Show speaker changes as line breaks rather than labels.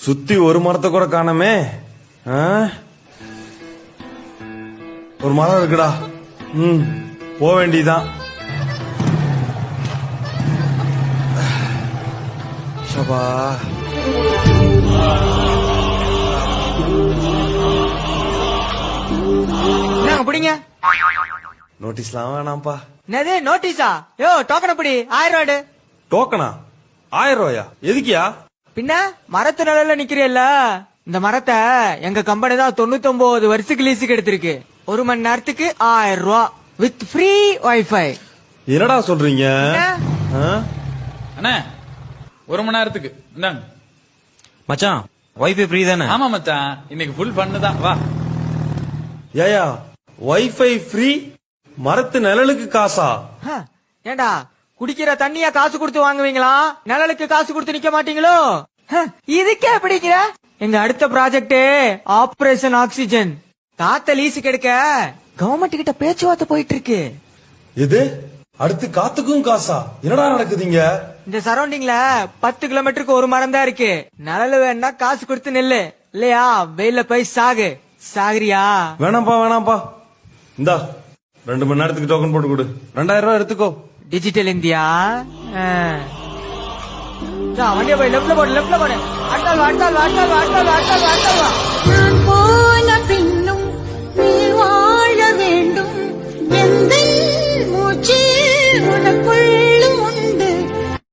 சுத்தி ஒரு மரத்தை கூட காணமே. ஒரு மரம் இருக்குடா. போக வேண்டியதான். சபா
பிடிங்க.
நோட்டீஸ்லாம் வேணாம்ப்பா.
என்னது நோட்டீஸா? யோ டோக்கன் அப்படி 1000 ரூபாடு.
டோக்கனா 1000 ரூபாயா? எதுக்கியா?
பின்ன மரத்து நிழல்ல நிக்கிறேல்ல, இந்த மரத்தை எங்க கம்பெனி தான் 99 வருஷத்துக்கு லீஸுக்கு எடுத்திருக்கு. 1 மணி நேரத்துக்கு 1000 ரூபா வித் ஃப்ரீ வைஃபை.
என்னடா சொல்றீங்க?
அண்ணா 1 மணி நேரத்துக்கு இந்தாங்க
மச்சான். வைஃபை ஃப்ரீ தானே?
ஆமா மச்சான், இன்னைக்கு ஃபுல் பண்ணுதான். வா.
ஏயா வைஃபை ஃப்ரீ, மரத்து நிழலுக்கு காசா?
ஏண்டா குடிக்கிற தண்ணிய காசு கொடுத்து வாங்குவீங்களா? நிழலுக்கு காசு கொடுத்து நிக்க மாட்டீங்களோ? இதுக்கே பிடிக்கிற? எங்க அடுத்த ப்ராஜெக்ட் ஆபரேஷன் ஆக்சிஜன். காத்த லீஸுக்கு எடுக்க கவர்மெண்ட் கிட்ட பேச்சுவார்த்தை போயிட்டு இருக்கு.
இது அடுத்து காத்துக்கும் காசா? என்னடா நடக்குதுங்க?
இந்த சரௌண்டிங்ல 10 கிலோமீட்டருக்கு ஒரு மரம் தான் இருக்கு. நிழல் வேணா காசு கொடுத்து நெல்லு, இல்லையா வெயில போய் சாகு. சாகுறியா?
வேணாம்பா வேணாம்பா. இந்தா 2 மணி நேரத்துக்கு டோக்கன் போட்டு கொடு. 2000 ரூபாய் எடுத்துக்கோ.
Digital India. வண்டிய போய் லெப்ட்ல போடு, லெப்ட்ல போடு. அட்டால் அட்டால் அட்டால் அட்டால் அட்டால் அட்டால்.